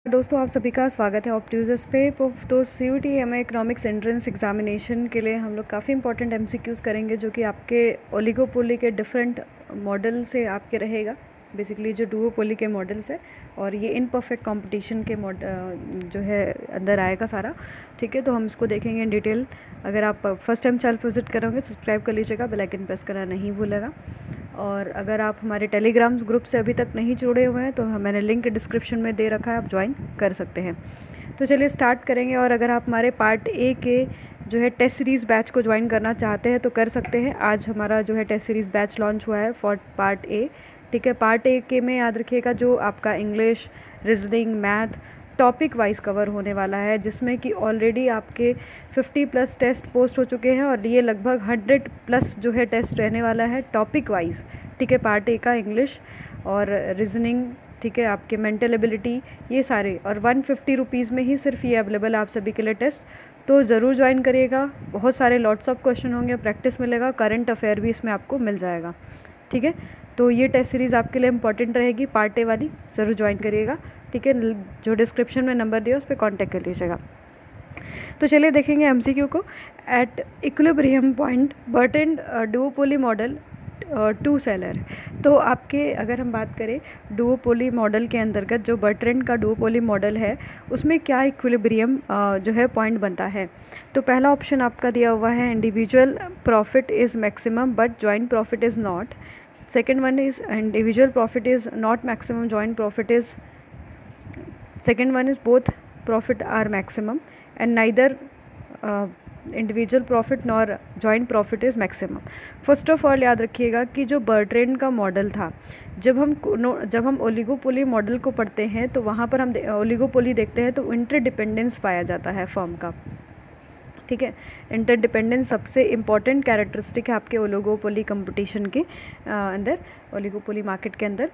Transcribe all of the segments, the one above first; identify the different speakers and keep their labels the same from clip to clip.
Speaker 1: दोस्तों, आप सभी का स्वागत है ऑप्ट्यूजर्स पे। तो CUET हमें इकोनॉमिक्स एंट्रेंस एग्जामिनेशन के लिए हम लोग काफ़ी इंपॉर्टेंट MCQs करेंगे, जो कि आपके ओलिगोपोली के डिफरेंट मॉडल से आपके रहेगा। बेसिकली जो डुओपोली के मॉडल्स है और ये इनपरफेक्ट कंपटीशन के जो है अंदर आएगा सारा। ठीक है, तो हम इसको देखेंगे इन डिटेल। अगर आप फर्स्ट टाइम चैनल विजिट करोगे सब्सक्राइब कर लीजिएगा, बेल आइकन प्रेस करना नहीं भूलेगा। और अगर आप हमारे टेलीग्राम ग्रुप से अभी तक नहीं जुड़े हुए हैं तो मैंने लिंक डिस्क्रिप्शन में दे रखा है, आप ज्वाइन कर सकते हैं। तो चलिए स्टार्ट करेंगे। और अगर आप हमारे पार्ट ए के जो है टेस्ट सीरीज़ बैच को ज्वाइन करना चाहते हैं तो कर सकते हैं। आज हमारा जो है टेस्ट सीरीज़ बैच लॉन्च हुआ है फॉर पार्ट ए। ठीक है, पार्ट ए के में याद रखिएगा जो आपका English, reasoning, math topic wise cover होने वाला है, जिसमें कि ऑलरेडी आपके 50+ टेस्ट पोस्ट हो चुके हैं और ये लगभग 100+ जो है टेस्ट रहने वाला है टॉपिक वाइज। ठीक है, पार्ट ए का इंग्लिश और रीजनिंग, ठीक है, आपके मेंटल एबिलिटी, ये सारे, और 150 रुपीज़ में ही सिर्फ ये अवेलेबल है आप सभी के लिए टेस्ट। तो ज़रूर ज्वाइन करिएगा। बहुत सारे लॉट्स ऑफ क्वेश्चन होंगे, प्रैक्टिस मिलेगा, करंट अफेयर भी इसमें आपको मिल जाएगा। ठीक है, तो ये टेस्ट सीरीज़ आपके लिए इंपॉर्टेंट रहेगी, पार्ट ए वाली, ज़रूर ज्वाइन करिएगा। ठीक है, जो डिस्क्रिप्शन में नंबर दिया उस पर कॉन्टैक्ट कर लीजिएगा। तो चलिए देखेंगे MCQ को। At equilibrium point Bertrand duopoly model two seller. तो आपके अगर हम बात करें डुओपोली मॉडल के अंतर्गत जो बर्ट्रेंड का डुओपोली मॉडल है उसमें क्या इक्विलिब्रियम जो है पॉइंट बनता है। तो पहला ऑप्शन आपका दिया हुआ है individual profit is maximum butt joint profit is not. Second one is individual profit is not maximum, joint profit is, second one is both profit are maximum and neither individual profit nor joint profit is maximum. First of all याद रखिएगा कि जो Bertrand का model था, जब हम oligopoly model को पढ़ते हैं तो वहाँ पर हम ओलिगोपोली देखते हैं तो इंटरडिपेंडेंस पाया जाता है फर्म का। ठीक है, इंटरडिपेंडेंस सबसे इम्पॉर्टेंट कैरेक्टरिस्टिक है आपके ओलिगोपोली कंपटीशन के अंदर, ओलिगोपोली मार्केट के अंदर।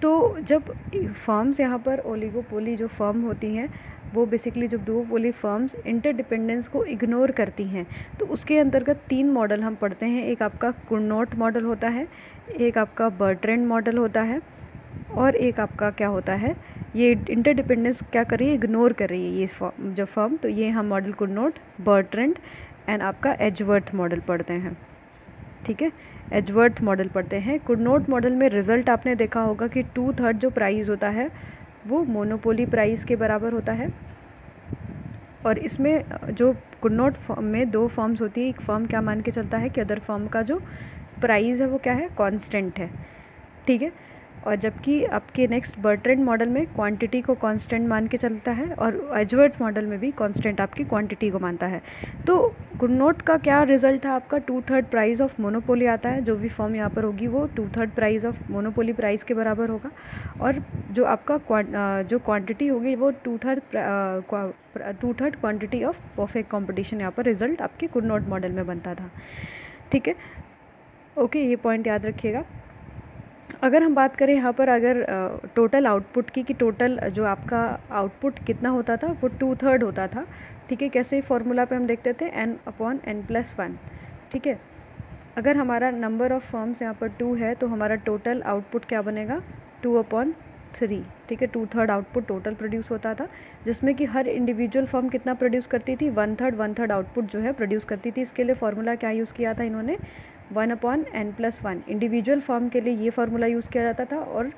Speaker 1: तो जब फर्म्स यहाँ पर ओलिगोपोली जो फर्म होती हैं वो बेसिकली जब डुओपोली फर्म्स इंटरडिपेंडेंस को इग्नोर करती हैं तो उसके अंतर्गत 3 मॉडल हम पढ़ते हैं। एक आपका कुर्नोट मॉडल होता है, एक आपका बर्ट्रेंड मॉडल होता है और एक आपका क्या होता है, ये इंटरडिपेंडेंस क्या कर रही है, इग्नोर कर रही है ये जो फर्म। तो ये हम मॉडल कुर्नोट, बर्ट्रेंड एंड आपका एजवर्थ मॉडल पढ़ते हैं। ठीक है, एजवर्थ मॉडल पढ़ते हैं। कुर्नोट मॉडल में रिजल्ट आपने देखा होगा कि 2/3 जो प्राइस होता है वो मोनोपोली प्राइस के बराबर होता है। और इसमें जो कुर्नोट फर्म में 2 फर्म्स होती है, एक फर्म क्या मान के चलता है कि अदर फर्म का जो प्राइस है वो क्या है, कांस्टेंट है। ठीक है, और जबकि आपके नेक्स्ट बर्ट्रेंड मॉडल में क्वांटिटी को कांस्टेंट मान के चलता है और एजवर्थ मॉडल में भी कांस्टेंट आपकी क्वांटिटी को मानता है। तो कुर्नोट का क्या रिजल्ट था आपका, 2/3 प्राइस ऑफ मोनोपोली आता है। जो भी फर्म यहाँ पर होगी वो 2/3 प्राइस ऑफ मोनोपोली प्राइस के बराबर होगा और जो आपका जो क्वांटिटी होगी वो 2/3 क्वांटिटी ऑफ परफेक्ट कॉम्पिटिशन यहाँ पर रिजल्ट आपके कुर्नोट मॉडल में बनता था। ठीक है, ओके, ये पॉइंट याद रखिएगा। अगर हम बात करें यहाँ पर अगर टोटल आउटपुट की, कि टोटल जो आपका आउटपुट कितना होता था वो 2/3 होता था। ठीक है, कैसे फॉर्मूला पे हम देखते थे n/n+1। ठीक है, अगर हमारा नंबर ऑफ फर्म्स यहाँ पर 2 है तो हमारा टोटल आउटपुट क्या बनेगा, 2/3। ठीक है, 2/3 आउटपुट टोटल प्रोड्यूस होता था, जिसमें कि हर इंडिविजुअल फर्म कितना प्रोड्यूस करती थी, 1/3 आउटपुट जो है प्रोड्यूस करती थी। इसके लिए फॉर्मूला क्या यूज़ किया था इन्होंने, 1/n+1। इंडिविजुअल फर्म के लिए ये फार्मूला यूज़ किया जाता था और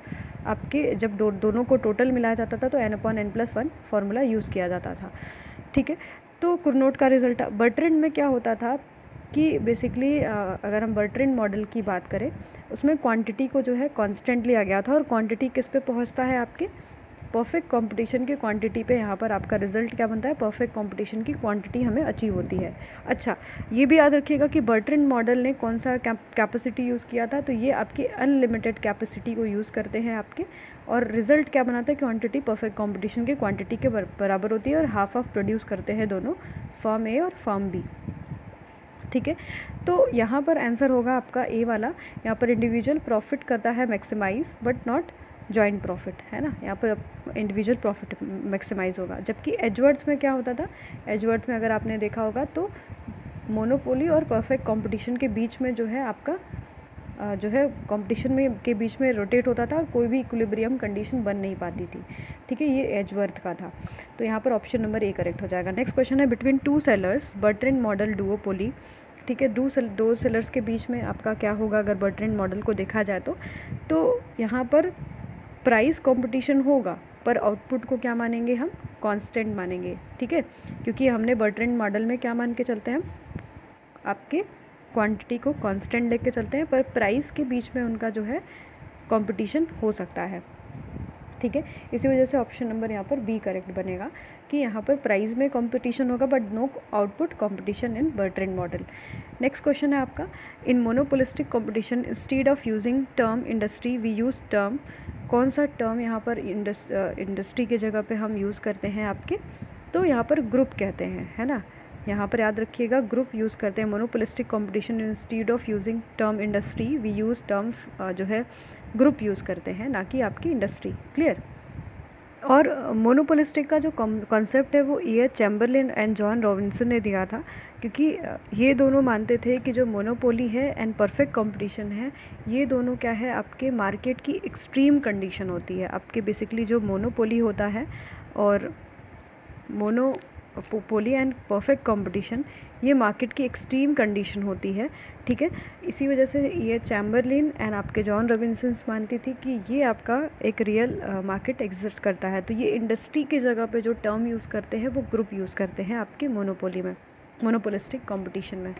Speaker 1: आपके जब दोनों को टोटल मिलाया जाता था तो n/n+1 फार्मूला यूज़ किया जाता था। ठीक है, तो कुर्नोट का रिजल्ट। बर्ट्रेंड में क्या होता था कि बेसिकली अगर हम बर्ट्रेंड मॉडल की बात करें उसमें क्वांटिटी को जो है कांस्टेंट लिया गया था और क्वांटिटी किस पे पहुंचता है, आपके परफेक्ट कंपटीशन की क्वांटिटी पे। यहाँ पर आपका रिजल्ट क्या बनता है, परफेक्ट कंपटीशन की क्वांटिटी हमें अचीव होती है। अच्छा, ये भी याद रखिएगा कि बर्ट्रेंड मॉडल ने कौन सा कैपेसिटी यूज़ किया था, तो ये आपकी अनलिमिटेड कैपेसिटी को यूज़ करते हैं आपके, और रिजल्ट क्या बनाता है, क्वांटिटी परफेक्ट कंपटीशन की क्वांटिटी के बराबर होती है और हाफ ऑफ प्रोड्यूस करते हैं दोनों, फर्म ए और फर्म बी। ठीक है, तो यहाँ पर आंसर होगा आपका ए वाला। यहाँ पर इंडिविजुअल प्रॉफिट करता है maximize but not joint profit, है ना, यहाँ पर इंडिविजुअल प्रॉफिट मैक्सिमाइज होगा। जबकि एजवर्थ में क्या होता था, एजवर्थ में अगर आपने देखा होगा तो मोनोपोली और परफेक्ट कंपटीशन के बीच में जो है आपका जो है कंपटीशन में के बीच में रोटेट होता था, कोई भी इक्विलिब्रियम कंडीशन बन नहीं पाती थी, ठीक है। ये एजवर्थ का था, तो यहाँ पर ऑप्शन नंबर ए करेक्ट हो जाएगा। नेक्स्ट क्वेश्चन है between two sellers Bertrand model duopoly, ठीक है। दो सेलर्स के बीच में आपका क्या होगा अगर बर्ट्रैंड मॉडल को देखा जाए तो यहाँ पर प्राइस कंपटीशन होगा, पर आउटपुट को क्या मानेंगे हम, कांस्टेंट मानेंगे, ठीक है। क्योंकि हमने बर्ट्रैंड मॉडल में क्या मान के चलते हैं, आपके क्वांटिटी को कांस्टेंट लेके चलते हैं, पर प्राइस के बीच में उनका जो है कंपटीशन हो सकता है, ठीक है। इसी वजह से ऑप्शन नंबर यहाँ पर बी करेक्ट बनेगा कि यहाँ पर प्राइस में कंपटीशन होगा but no output competition in Bertrand model. Next question है आपका, in monopolistic competition instead of using term industry we use term, कौन सा टर्म यहाँ पर इंडस्ट्री की जगह पे हम यूज़ करते हैं आपके, तो यहाँ पर ग्रुप कहते हैं, है ना। यहाँ पर याद रखिएगा ग्रुप यूज़ करते हैं। Monopolistic competition instead of using term industry we use term जो है ग्रुप यूज़ करते हैं, ना कि आपकी इंडस्ट्री। क्लियर। और मोनोपोलिस्टिक का जो कॉन्सेप्ट है वो E H Chamberlain and John Robinson ने दिया था, क्योंकि ये दोनों मानते थे कि जो मोनोपोली है एंड परफेक्ट कंपटीशन है, ये दोनों क्या है आपके मार्केट की एक्सट्रीम कंडीशन होती है। आपके बेसिकली जो मोनोपोली होता है और मोनोपोली एंड परफेक्ट कंपटीशन, ये मार्केट की एक्सट्रीम कंडीशन होती है, ठीक है। इसी वजह से ये चैम्बरलिन एंड आपके जॉन रॉबिन्सन मानती थी कि ये आपका एक रियल मार्केट एग्जिस्ट करता है। तो ये इंडस्ट्री की जगह पे जो टर्म यूज़ करते हैं वो ग्रुप यूज़ करते हैं आपके मोनोपोली में, मोनोपोलिस्टिक कंपटीशन में,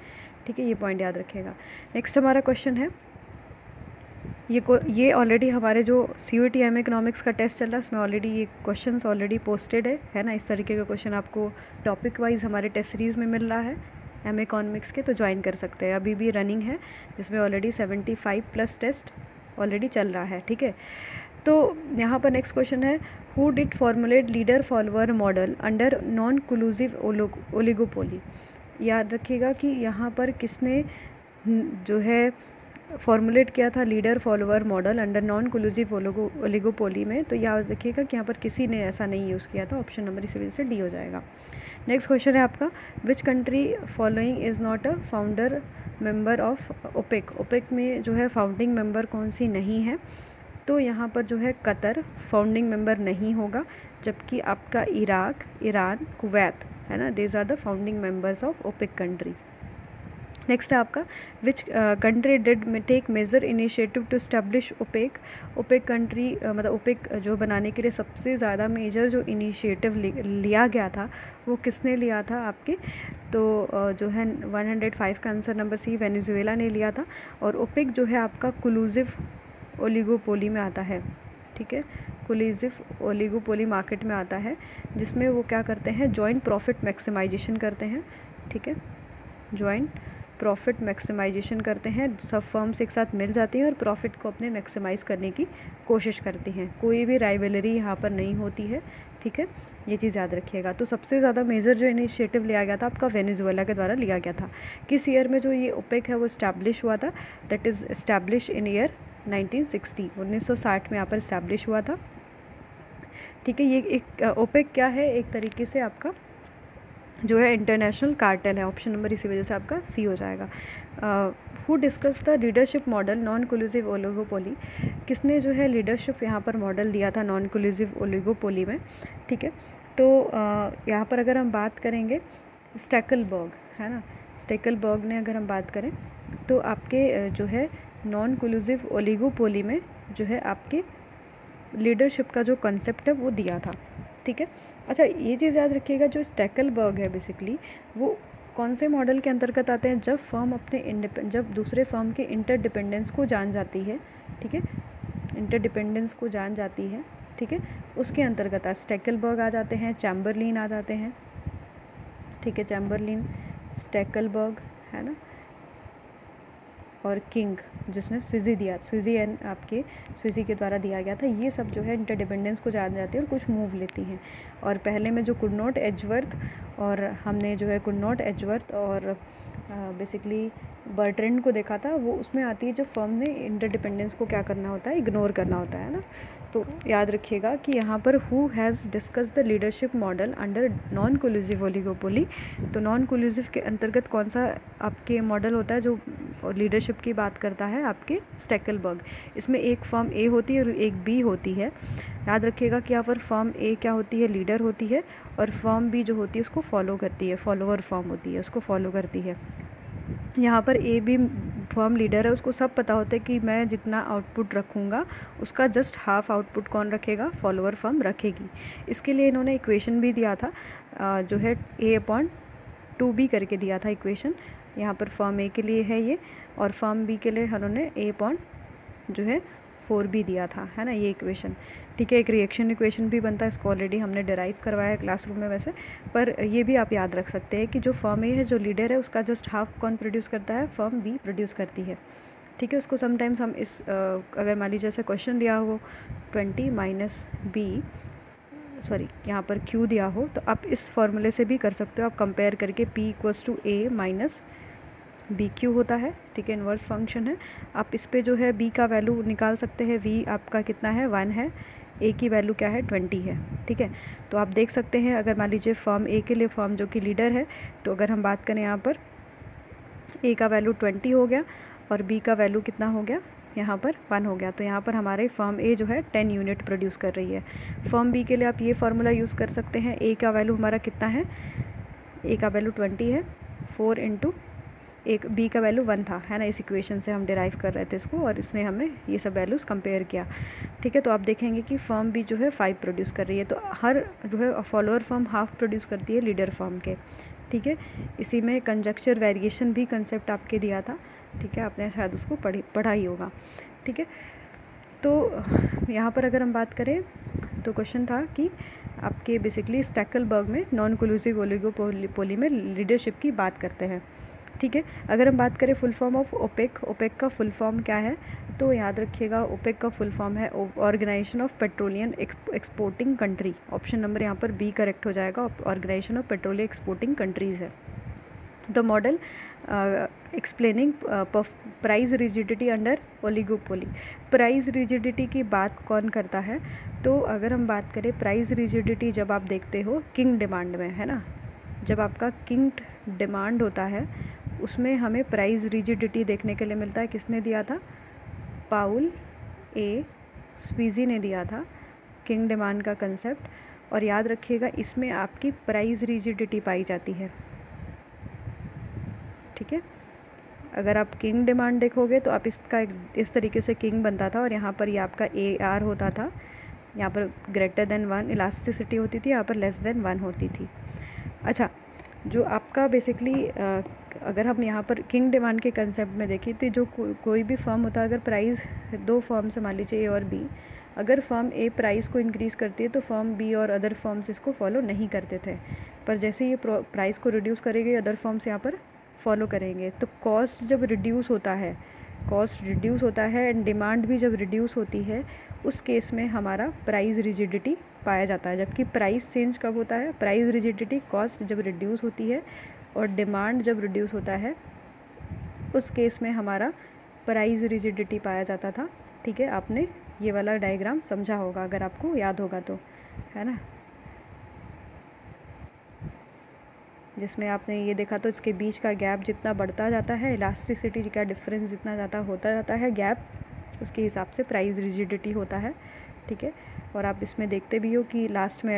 Speaker 1: ठीक है। ये पॉइंट याद रखिएगा। नेक्स्ट हमारा क्वेश्चन है, ये ऑलरेडी हमारे जो CUET एम इकोनॉमिक्स का टेस्ट चल रहा है उसमें ऑलरेडी ये क्वेश्चंस ऑलरेडी पोस्टेड है ना। इस तरीके का क्वेश्चन आपको टॉपिक वाइज हमारे टेस्ट सीरीज़ में मिल रहा है एम इकोनॉमिक्स के, तो ज्वाइन कर सकते हैं। अभी भी रनिंग है जिसमें ऑलरेडी 75+ टेस्ट ऑलरेडी चल रहा है, ठीक है। तो यहाँ पर नेक्स्ट क्वेश्चन है, who did formulate leader follower model under non collusive oligopoly. याद रखिएगा कि यहाँ पर किसने जो है फॉर्मुलेट किया था leader follower model under non collusive oligopoly में, तो याद रखिएगा कि यहाँ पर किसी ने ऐसा नहीं यूज़ किया था। ऑप्शन नंबर इसी वजह से डी हो जाएगा। नेक्स्ट क्वेश्चन है आपका, which country following is not a founder member of OPEC. OPEC में जो है फाउंडिंग मेंबर कौन सी नहीं है, तो यहाँ पर जो है कतर फाउंडिंग मेंबर नहीं होगा, जबकि आपका इराक, ईरान, कुवैत, है ना, these are the founding members of OPEC country. Next है आपका, which country did take major initiative to establish OPEC. OPEC country मतलब ओपेक जो बनाने के लिए सबसे ज़्यादा मेजर जो इनिशिएटिव लिया गया था वो किसने लिया था आपके, तो जो है 105 का आंसर नंबर सी, वेनेजुएला ने लिया था। और ओपेक जो है आपका कोलूसिव ओलिगोपोली में आता है, ठीक है, कोलूसिव ओलिगोपोली मार्केट में आता है, जिसमें वो क्या करते हैं, जॉइंट प्रॉफिट मैक्सिमाइजेशन करते हैं, ठीक है। जॉइंट प्रॉफिट मैक्सिमाइजेशन करते हैं, सब फर्म्स एक साथ मिल जाती हैं और प्रॉफिट को अपने मैक्सिमाइज़ करने की कोशिश करती हैं। कोई भी राइवलरी यहाँ पर नहीं होती है, ठीक है, ये चीज़ याद रखिएगा। तो सबसे ज़्यादा मेजर जो इनिशिएटिव लिया गया था आपका वेनेजुएला के द्वारा लिया गया था। किस ईयर में जो ये ओपेक है वो इस्टेब्लिश हुआ था, that is establish in year 1960, 1960 में यहाँ पर इस्टेब्लिश हुआ था, ठीक है। ये एक ओपेक क्या है, एक तरीके से आपका जो है इंटरनेशनल कार्टेल है। ऑप्शन नंबर इसी वजह से आपका सी हो जाएगा। Who discuss the leadership model non collusive oligopoly. किसने जो है लीडरशिप यहाँ पर मॉडल दिया था नॉन कोलूसिव ओलिगोपोली में, ठीक है। तो यहाँ पर अगर हम बात करेंगे स्टैकलबर्ग, है ना, स्टैकलबर्ग ने अगर हम बात करें तो आपके जो है नॉन कोलूसिव ओलिगोपोली में जो है आपके लीडरशिप का जो कंसेप्ट है वो दिया था, ठीक है। अच्छा, ये चीज़ याद रखिएगा, जो स्टैकलबर्ग है बेसिकली वो कौन से मॉडल के अंतर्गत आते हैं, जब फर्म अपने जब दूसरे फर्म के इंटरडिपेंडेंस को जान जाती है, ठीक है, इंटरडिपेंडेंस को जान जाती है, ठीक है, उसके अंतर्गत स्टैकलबर्ग आ जाते हैं, चैम्बरलिन आ जाते हैं, ठीक है, चैम्बरलिन, स्टैकलबर्ग, है ना, और किंग जिसमें स्विज़ी एंड आपके स्विज़ी के द्वारा दिया गया था। ये सब जो है इंटरडिपेंडेंस को जान जाती है और कुछ मूव लेती हैं। और पहले में जो कुडनॉट एजवर्थ और हमने जो है कुडनॉट एजवर्थ और बेसिकली बर्ट्रैंड को देखा था, वो उसमें आती है जब फर्म ने इंटरडिपेंडेंस को क्या करना होता है, इग्नोर करना होता है ना। तो याद रखिएगा कि यहाँ पर who has discuss the leadership model under non collusive oligopoly. तो नॉन कोलिजिव के अंतर्गत कौन सा आपके मॉडल होता है जो लीडरशिप की बात करता है? आपके स्टैकलबर्ग। इसमें एक फर्म ए होती है और एक बी होती है। याद रखिएगा कि यहाँ पर फर्म ए क्या होती है? लीडर होती है, और फर्म बी जो होती है उसको फॉलो करती है, फॉलोअर फर्म होती है, उसको फॉलो करती है। यहाँ पर ए बी फर्म लीडर है, उसको सब पता होता है कि मैं जितना आउटपुट रखूँगा उसका जस्ट हाफ आउटपुट कौन रखेगा? फॉलोअर फर्म रखेगी। इसके लिए इन्होंने इक्वेशन भी दिया था, जो है A/2B करके दिया था इक्वेशन। यहाँ पर फर्म ए के लिए है ये, और फर्म बी के लिए उन्होंने A/4B दिया था, है ना, ये इक्वेशन। ठीक है, एक रिएक्शन इक्वेशन भी बनता है, इसको ऑलरेडी हमने डिराइव करवाया है क्लासरूम में वैसे, पर ये भी आप याद रख सकते हैं कि जो फर्म ए है, जो लीडर है, उसका जस्ट हाफ कौन प्रोड्यूस करता है? फर्म बी प्रोड्यूस करती है। ठीक है, उसको समटाइम्स हम इस अगर मान लीजिए जैसे क्वेश्चन दिया हो 20 माइनस बी, सॉरी यहाँ पर Q दिया हो, तो आप इस फॉर्मूले से भी कर सकते हो, आप कंपेयर करके P = A माइनस BQ होता है। ठीक है, इन्वर्स फंक्शन है। आप इस पे जो है B का वैल्यू निकाल सकते हैं। V आपका कितना है? 1 है। A की वैल्यू क्या है? 20 है। ठीक है, तो आप देख सकते हैं, अगर मान लीजिए फर्म A के लिए, फर्म जो कि लीडर है, तो अगर हम बात करें यहाँ पर A का वैल्यू 20 हो गया और B का वैल्यू कितना हो गया? यहाँ पर 1 हो गया। तो यहाँ पर हमारे फर्म A जो है 10 यूनिट प्रोड्यूस कर रही है। फर्म B के लिए आप ये फार्मूला यूज़ कर सकते हैं। A का वैल्यू हमारा कितना है? A का वैल्यू 20 है, 4 इंटू एक B का वैल्यू 1 था, है ना। इस इक्वेशन से हम डिराइव कर रहे थे इसको, और इसने हमें ये सब वैल्यूज़ कंपेयर किया। ठीक है, तो आप देखेंगे कि फर्म B जो है 5 प्रोड्यूस कर रही है। तो हर जो है फॉलोअर फर्म हाफ प्रोड्यूस करती है लीडर फर्म के। ठीक है, इसी में कंजक्चर वेरिएशन भी कंसेप्ट आपके दिया था। ठीक है, आपने शायद उसको पढ़ा ही होगा। ठीक है, तो यहाँ पर अगर हम बात करें तो क्वेश्चन था कि आपके बेसिकली स्टैकलबर्ग में नॉन कोलिजिव ओलिगोपोली में लीडरशिप की बात करते हैं। ठीक है, अगर हम बात करें full form of OPEC, OPEC का फुल फॉर्म क्या है? तो याद रखिएगा, ओपेक का फुल फॉर्म है organisation of petroleum exporting country. Option number यहाँ पर बी करेक्ट हो जाएगा, organisation of petroleum exporting countries है। The model explaining price rigidity under oligopoly. Price rigidity की बात कौन करता है? तो अगर हम बात करें प्राइस रिजिडिटी, जब आप देखते हो किंग डिमांड में, है ना, जब आपका किंग डिमांड होता है उसमें हमें प्राइस रिजिडिटी देखने के लिए मिलता है। किसने दिया था? पाउल ए स्वीजी ने दिया था किंग डिमांड का कंसेप्ट। और याद रखिएगा, इसमें आपकी प्राइस रिजिडिटी पाई जाती है। ठीक है, अगर आप किंग डिमांड देखोगे तो आप इसका इस तरीके से किंग बनता था, और यहाँ पर ये आपका AR होता था, यहाँ पर ग्रेटर देन 1 इलास्टिसिटी होती थी, यहाँ पर लेस देन 1 होती थी। अच्छा, जो आपका बेसिकली अगर हम यहाँ पर किंग डिमांड के कंसेप्ट में देखें तो जो कोई भी फर्म होता है, अगर प्राइस दो फर्म से मान लीजिए A और B, अगर फर्म A प्राइस को इंक्रीज़ करती है तो फर्म B और अदर फर्म्स इसको फॉलो नहीं करते थे, पर जैसे ये प्राइस को रिड्यूस करेंगे अदर फर्म्स यहाँ पर फॉलो करेंगे। तो कॉस्ट जब रिड्यूस होता है, कॉस्ट रिड्यूस होता है एंड डिमांड भी जब रिड्यूस होती है, उस केस में हमारा प्राइस रिजिडिटी पाया जाता है। जबकि प्राइस चेंज कब होता है? प्राइस रिजिडिटी कॉस्ट जब रिड्यूस होती है और डिमांड जब रिड्यूस होता है, उस केस में हमारा प्राइस रिजिडिटी पाया जाता था। ठीक है, आपने ये वाला डायग्राम समझा होगा अगर आपको याद होगा तो, है ना, जिसमें आपने ये देखा तो इसके बीच का गैप जितना बढ़ता जाता है, इलास्टिसिटी का डिफरेंस जितना ज़्यादा होता जाता है गैप, उसके हिसाब से प्राइस रिजिडिटी होता है। ठीक है, और आप इसमें देखते भी हो कि लास्ट में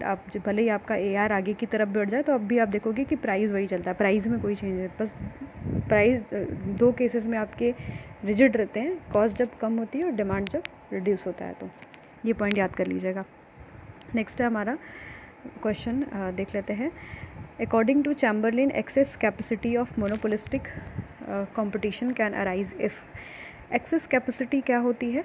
Speaker 1: आप भले ही आपका AR आगे की तरफ बढ़ जाए तो अब भी आप देखोगे कि प्राइस वही चलता है, प्राइस में कोई चेंज नहीं, बस प्राइस दो केसेस में आपके रिजिड रहते हैं, कॉस्ट जब कम होती है और डिमांड जब रिड्यूस होता है। तो ये पॉइंट याद कर लीजिएगा। नेक्स्ट है हमारा क्वेश्चन, देख लेते हैं। According to Chamberlain, excess capacity of monopolistic competition can arise if। excess capacity क्या होती है?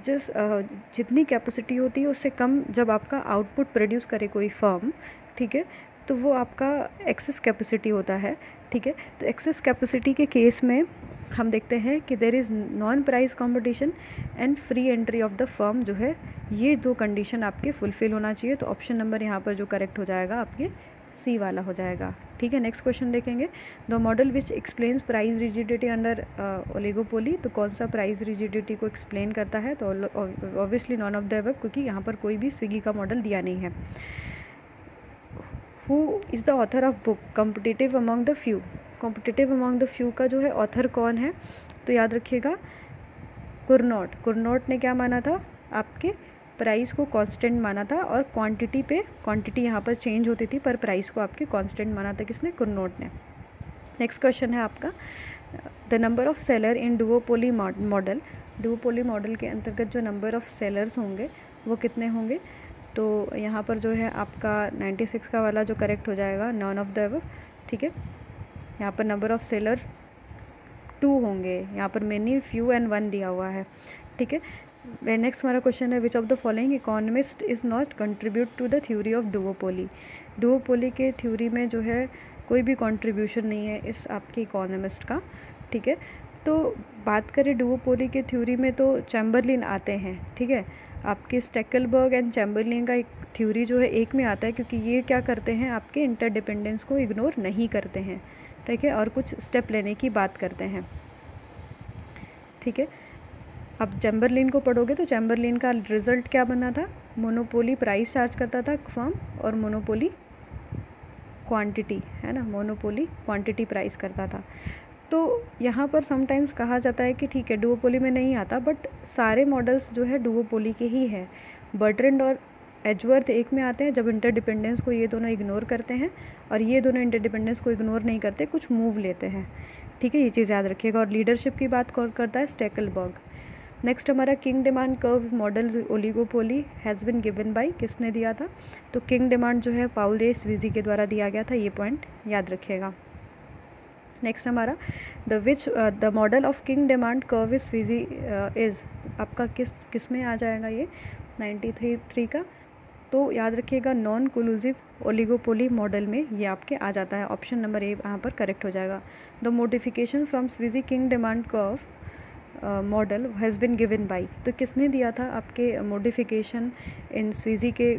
Speaker 1: जितनी कैपेसिटी होती है उससे कम जब आपका आउटपुट प्रोड्यूस करे कोई फर्म, ठीक है, तो वो आपका एक्सेस कैपेसिटी होता है। ठीक है, तो एक्सेस कैपेसिटी के केस में हम देखते हैं कि there is non price competition and free entry of the firm, जो है ये दो कंडीशन आपके फुलफिल होना चाहिए। तो ऑप्शन नंबर यहाँ पर जो करेक्ट हो जाएगा आपके सी वाला हो जाएगा। ठीक है, नेक्स्ट क्वेश्चन देखेंगे। The model which explains price rigidity under oligopoly, तो कौन सा प्राइस रिजिडिटी को एक्सप्लेन करता है? तो obviously none of the above, क्योंकि यहाँ पर कोई भी स्विगी का मॉडल दिया नहीं है। Who is the author of book competitive among the few, competitive among the few का जो है ऑथर कौन है? तो याद रखिएगा कुरनॉट। कुरनॉट ने क्या माना था? आपके प्राइस को कांस्टेंट माना था, और क्वांटिटी यहाँ पर चेंज होती थी, पर प्राइस को आपके कांस्टेंट माना था। किसने? कुरनॉट ने। नेक्स्ट क्वेश्चन है आपका, the number of seller in duopoly model, duopoly model के अंतर्गत जो नंबर ऑफ सेलर्स होंगे वो कितने होंगे? तो यहाँ पर जो है आपका 96 का वाला जो करेक्ट हो जाएगा, नॉन ऑफ द अबव। ठीक है, यहाँ पर नंबर ऑफ सेलर 2 होंगे, यहाँ पर मेनी, फ्यू एंड 1 दिया हुआ है। ठीक है, नेक्स्ट हमारा क्वेश्चन है, which of the following economist is not contribute to the theory of duopoly. Duopoly के थ्योरी में जो है कोई भी कंट्रीब्यूशन नहीं है इस आपके इकोनॉमिस्ट का। ठीक है, तो बात करें डुओपोली के थ्योरी में तो चैम्बरलिन आते हैं। ठीक है, आपके स्टेकलबर्ग एंड चैम्बरलिन का एक थ्योरी जो है एक में आता है, क्योंकि ये क्या करते हैं, आपके इंटरडिपेंडेंस को इग्नोर नहीं करते हैं। ठीक है, और कुछ स्टेप लेने की बात करते हैं। ठीक है, अब चैम्बरलिन को पढ़ोगे तो चैम्बरलिन का रिजल्ट क्या बना था? मोनोपोली प्राइस चार्ज करता था फर्म, और मोनोपोली क्वांटिटी, है ना, मोनोपोली क्वांटिटी प्राइस करता था। तो यहाँ पर समटाइम्स कहा जाता है कि ठीक है डुओपोली में नहीं आता, बट सारे मॉडल्स जो है डुओपोली के ही है। बर्ट्रैंड और एजवर्थ एक में आते हैं, जब इंटरडिपेंडेंस को ये दोनों इग्नोर करते हैं, और ये दोनों इंटरडिपेंडेंस को इग्नोर नहीं करते, कुछ मूव लेते हैं। ठीक है, ये चीज़ याद रखिएगा। और लीडरशिप की बात कौन करता है? स्टेकलबर्ग। नेक्स्ट हमारा king demand curve model oligopoly has been given by, किसने दिया था? तो किंग डिमांड जो है पाउल ए स्वीजी के द्वारा दिया गया था, ये पॉइंट याद रखिएगा। नेक्स्ट हमारा the model of kinked demand curve Sweezy is, आपका किस में आ जाएगा ये 93 का? तो याद रखिएगा नॉन कोलूसिव ओलिगोपोली मॉडल में ये आपके आ जाता है। ऑप्शन नंबर ए यहाँ पर करेक्ट हो जाएगा। The modification from Sweezy kinked demand curve model has been given by, तो किसने दिया था आपके मॉडिफिकेशन इन स्वीजी के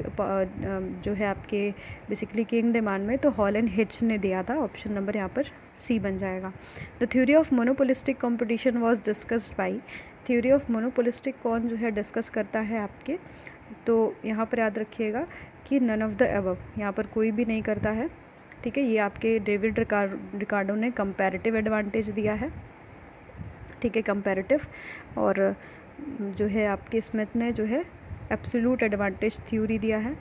Speaker 1: जो है आपके बेसिकली किंग डिमांड में? तो हॉल एंड हिच ने दिया था। ऑप्शन नंबर यहाँ पर सी बन जाएगा। The theory of monopolistic competition was discussed by, theory of monopolistic कौन जो है डिस्कस करता है आपके? तो यहाँ पर याद रखिएगा कि नन ऑफ द अबव, यहाँ पर कोई भी नहीं करता है। ठीक है, ये आपके डेविड रिकार्डो ने कंपैरेटिव एडवांटेज दिया है। ठीक है, कंपैरेटिव, और जो है आपके स्मिथ ने जो है एब्सोल्यूट एडवांटेज थ्योरी दिया है।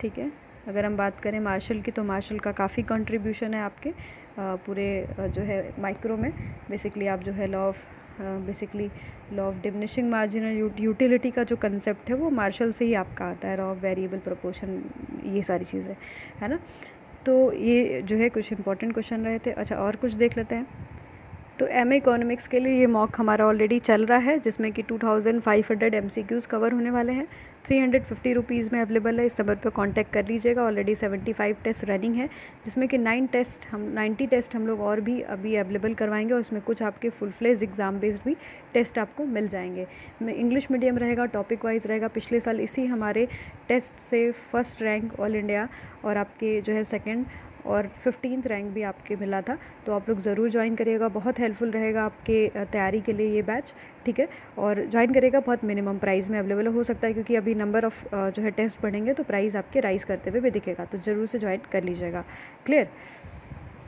Speaker 1: ठीक है, अगर हम बात करें मार्शल की, तो मार्शल का काफ़ी कंट्रीब्यूशन है आपके पूरे जो है माइक्रो में। बेसिकली आप जो है law of diminishing marginal utility का जो कंसेप्ट है वो मार्शल से ही आपका आता है, लॉ ऑफ वेरिएबल प्रोपोर्शन, ये सारी चीज़ें, है ना। तो ये जो है कुछ इंपॉर्टेंट क्वेश्चन रहे थे। अच्छा, और कुछ देख लेते हैं। तो एमए इकोनॉमिक्स के लिए ये मॉक हमारा ऑलरेडी चल रहा है, जिसमें कि 2500 MCQs कवर होने वाले हैं। 350 रुपीज़ में अवेलेबल है। इस नंबर पर कांटेक्ट कर लीजिएगा। ऑलरेडी 75 टेस्ट रनिंग है, जिसमें कि 90 टेस्ट हम लोग और भी अभी अवेलेबल करवाएंगे, और इसमें कुछ आपके फुल फ्लेज एग्जाम बेस्ड भी टेस्ट आपको मिल जाएंगे। इंग्लिश मीडियम रहेगा, टॉपिक वाइज रहेगा। पिछले साल इसी हमारे टेस्ट से फर्स्ट रैंक ऑल इंडिया और आपके जो है सेकेंड और 15th रैंक भी आपके मिला था। तो आप लोग ज़रूर ज्वाइन करिएगा, बहुत हेल्पफुल रहेगा आपके तैयारी के लिए ये बैच। ठीक है, और ज्वाइन करिएगा, बहुत मिनिमम प्राइस में अवेलेबल हो सकता है, क्योंकि अभी नंबर ऑफ़ जो है टेस्ट बढ़ेंगे तो प्राइस आपके राइज़ करते हुए भी दिखेगा। तो ज़रूर से ज्वाइन कर लीजिएगा। क्लियर।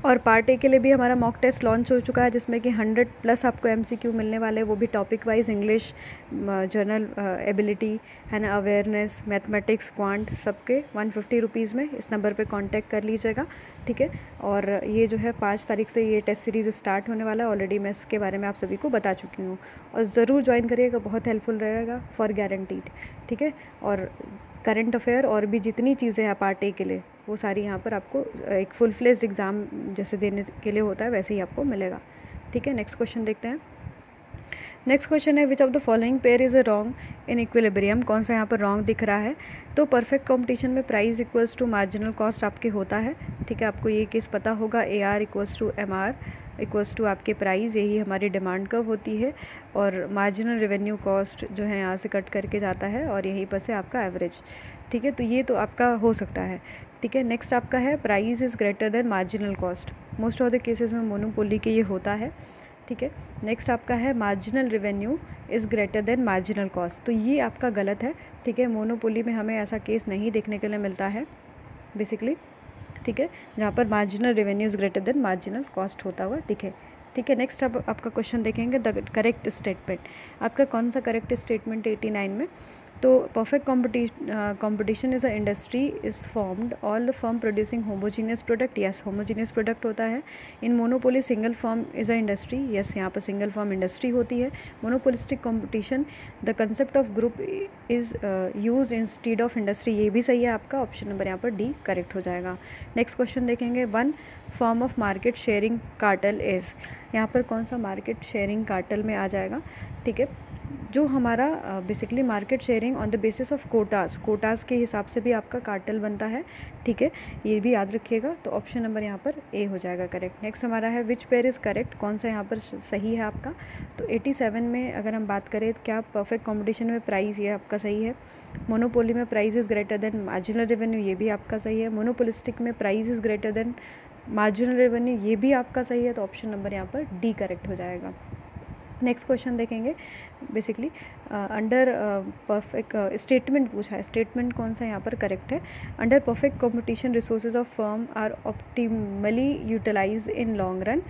Speaker 1: और पार्ट ए के लिए भी हमारा मॉक टेस्ट लॉन्च हो चुका है, जिसमें कि 100+ आपको MCQ मिलने वाले हैं, वो भी topic wise, English, general ability, है ना, अवेयरनेस, मैथमेटिक्स, क्वांट, सबके 150 रुपीज़ में। इस नंबर पे कांटेक्ट कर लीजिएगा। ठीक है, और ये जो है 5 तारीख से ये टेस्ट सीरीज़ स्टार्ट होने वाला है। ऑलरेडी मैं इसके बारे में आप सभी को बता चुकी हूँ, और ज़रूर ज्वाइन करिएगा, बहुत हेल्पफुल रहेगा, फॉर गारंटीड। ठीक है, और करंट अफेयर और भी जितनी चीज़ें हैं पार्ट ए के लिए, वो सारी यहाँ पर आपको एक फुल फ्लेज्ड एग्ज़ाम जैसे देने के लिए होता है वैसे ही आपको मिलेगा। ठीक है, नेक्स्ट क्वेश्चन देखते हैं। नेक्स्ट क्वेश्चन है, which of the following pair is a wrong in equilibrium, कौन सा यहाँ पर रॉन्ग दिख रहा है? तो परफेक्ट कंपटीशन में price equals to marginal cost आपके होता है। ठीक है, आपको ये केस पता होगा, AR equals to MR equals to आपके प्राइस, यही हमारी डिमांड कर्व होती है, और मार्जिनल रेवेन्यू कॉस्ट जो है यहाँ से कट करके जाता है, और यहीं पर से आपका एवरेज। ठीक है, तो ये तो आपका हो सकता है। ठीक है। नेक्स्ट आपका है price is greater than marginal cost. Most of the cases में मोनोपोली के ये होता है, ठीक है। नेक्स्ट आपका है marginal revenue is greater than marginal cost, तो ये आपका गलत है, ठीक है। मोनोपोली में हमें ऐसा केस नहीं देखने के लिए मिलता है बेसिकली, ठीक है, जहाँ पर marginal revenue is greater than marginal cost होता हुआ दिखे, ठीक है। नेक्स्ट अब आपका क्वेश्चन देखेंगे द करेक्ट स्टेटमेंट। आपका कौन सा करेक्ट स्टेटमेंट 89 में? तो perfect competition is a industry is formed all the firm producing homogeneous product, yes homogeneous product होता है। In monopoly single firm is a industry, yes यहाँ पर सिंगल फर्म इंडस्ट्री होती है। Monopolistic competition the concept of group is use instead of industry, ये भी सही है आपका, ऑप्शन नंबर यहाँ पर डी करेक्ट हो जाएगा। नेक्स्ट क्वेश्चन देखेंगे one form of market sharing cartel is, यहाँ पर कौन सा मार्केट शेयरिंग कार्टेल में आ जाएगा, ठीक है। जो हमारा basically market sharing on the basis of quotas के हिसाब से भी आपका कार्टेल बनता है, ठीक है, ये भी याद रखिएगा। तो ऑप्शन नंबर यहाँ पर ए हो जाएगा करेक्ट। नेक्स्ट हमारा है विच पेयर इज़ करेक्ट, कौन सा यहाँ पर सही है आपका? तो 87 में अगर हम बात करें क्या परफेक्ट कॉम्पिटिशन में प्राइस, ये आपका सही है। मोनोपोली में price is greater than marginal revenue, ये भी आपका सही है। मोनोपोलिस्टिक में price is greater than marginal revenue, ये भी आपका सही है। तो ऑप्शन नंबर यहाँ पर डी करेक्ट हो जाएगा। नेक्स्ट क्वेश्चन देखेंगे बेसिकली अंडर परफेक्ट स्टेटमेंट पूछा है, स्टेटमेंट कौन सा यहाँ पर करेक्ट है? Under perfect competition resources of firm are optimally utilize in long run,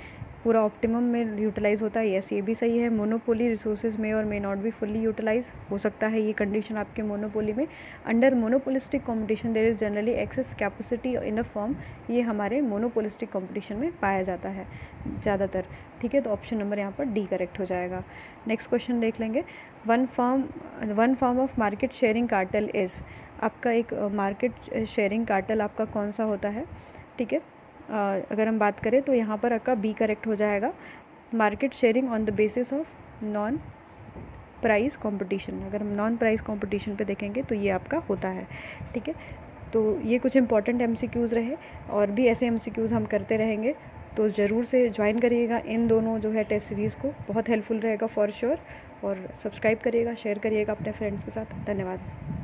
Speaker 1: पूरा ऑप्टिमम में यूटिलाइज होता है, यस ये भी सही है। मोनोपोली रिसोर्सेज में और may not be fully utilize, हो सकता है ये कंडीशन आपके मोनोपोली में। Under monopolistic competition there is generally excess capacity in a firm, ये हमारे मोनोपोलिस्टिक कंपटीशन में पाया जाता है ज़्यादातर, ठीक है। तो ऑप्शन नंबर यहाँ पर डी करेक्ट हो जाएगा। नेक्स्ट क्वेश्चन देख लेंगे one form of market sharing cartel is, आपका एक मार्केट शेयरिंग कार्टेल आपका कौन सा होता है, ठीक है। अगर हम बात करें तो यहाँ पर आपका बी करेक्ट हो जाएगा, market sharing on the basis of non price competition. अगर हम नॉन प्राइस कंपटीशन पे देखेंगे तो ये आपका होता है, ठीक है। तो ये कुछ इंपॉर्टेंट एमसीक्यूज़ रहे, और भी ऐसे एमसीक्यूज़ हम करते रहेंगे, तो ज़रूर से ज्वाइन करिएगा इन दोनों जो है टेस्ट सीरीज़ को, बहुत हेल्पफुल रहेगा फॉर श्योर। और सब्सक्राइब करिएगा, शेयर करिएगा अपने फ्रेंड्स के साथ। धन्यवाद।